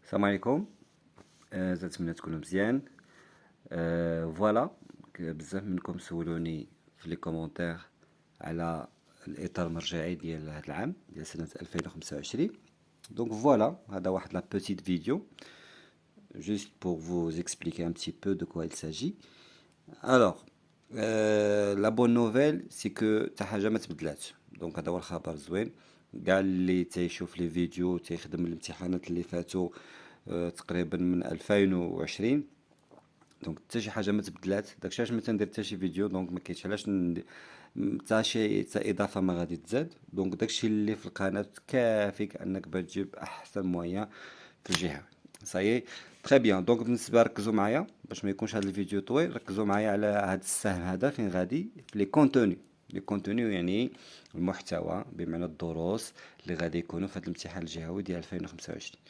السلام عليكم. نتمنى تكونوا مزيان. فوالا، بزاف منكم سولوني في لي كومونتير على الاطار المرجعي ديال هذا العام ديال سنه 2025. دونك فوالا، هذا واحد لا بوتيت فيديو juste pour vous expliquer un petit peu de quoi il s'agit. Alors, la bonne nouvelle c'est que حتى حاجه ما تبدلاتش. دونك هذا هو الخبر الزوين. كاع اللي تيشوف لي فيديو تيخدم الامتحانات اللي فاتوا تقريبا من 2020. دونك حتى شي حاجه ما تبدلات، داكشي علاش ما تندير حتى شي فيديو. دونك ما كاينش علاش حتى شي اضافه ما غادي تزاد. دونك داكشي اللي في القناه كافيك انك باش تجيب احسن مويان في الجهه. صايي تري بيان. دونك بالنسبه ركزوا معايا باش ما يكونش هذا الفيديو طويل. ركزوا معايا على هذا السهم هذا فين غادي في لي كونتوني يعني المحتوى، بمعنى الدروس اللي غادي يكونوا في هذا الامتحان الجهوي ديال 2025.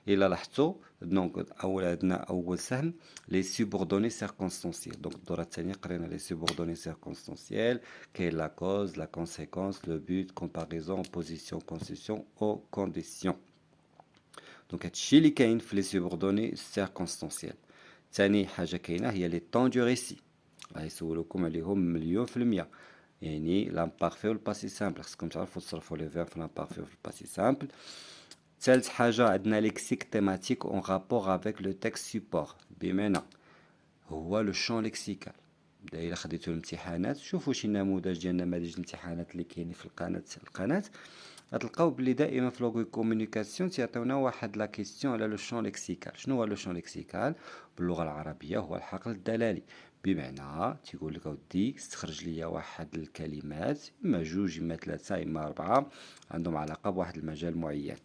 الا لاحظتوا دونك عندنا اول سهم لي سوبوردوني سيركونستانسيال. دونك الدوره الثانيه قرينا لي سوبوردوني سيركونستانسيال، كاين لا كوز، لا كونسيكونس، لو بوت، كومباريزون، بوزيسيون، كونسيسيون او كونديسيون. دونك هادشي اللي كاين في لي سوبوردوني سيركونستانسيال. ثاني حاجه كاينه هي لي طون دو ريسي، غيسولوكم عليهم مليون في المية. يعني لامبارفي والباسي سامبل، خصكم تعرفوا تصرفوا لي فيرب في لامبارفي وفي الباسي سامبل. ثالث حاجه عندنا ليكسيك تيماتيك اون رابور افيك لو تكست سيبور، بمعنى هو لو شون ليكسيكال. الا خديتو الامتحانات شوفوا شي نموذج ديال نماذج الامتحانات اللي كاينين في القناه غتلقاو بلي دائما في لوغو كومونيكاسيون تيعطيونا واحد لا كيسيون على لو شون ليكسيكال. شنو هو لو شون ليكسيكال باللغه العربيه؟ هو الحقل الدلالي. بمعنى تيقول لك اودي استخرج لي واحد الكلمات، اما جوج اما ثلاثه اما اربعه، عندهم علاقه بواحد المجال معين،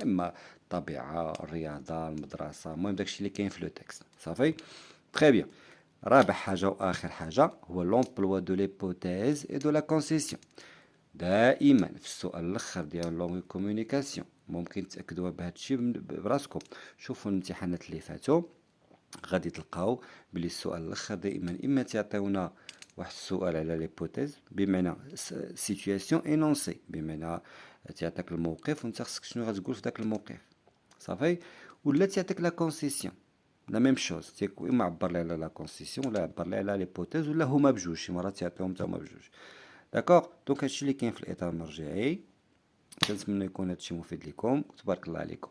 اما الطبيعه، الرياضه، المدرسه، المهم داكشي اللي كاين في لو تكست. صافي تري بيان. رابع حاجه واخر حاجه هو لومبلوا دو ليبوتيز اي دو لا كونسيسيون. دائما في السؤال الاخر ديال لونغ كومونيكاسيون ممكن تاكدوا بهذا الشيء براسكم. شوفوا الامتحانات اللي فاتوا غادي تلقاو بلي السؤال الاخر دائما اما تعطيونا واحد السؤال على ليبوتيز، بمعنى سيتوياسيون انونسي، بمعنى تعطيك الموقف وانت خصك شنو غتقول في داك الموقف. صافي. ولا تعطيك لا كونسيسيون لا ميم شوز، تيكون اما عبر لي على لا كونسيسيون ولا عبر لي على ليبوتيز، ولا هما بجوج، شي مرات تعطيهم حتى هما بجوج. داكوغ. دونك هادشي اللي كاين في الاطار المرجعي. كنتمنى يكون هادشي مفيد لكم وتبارك الله عليكم.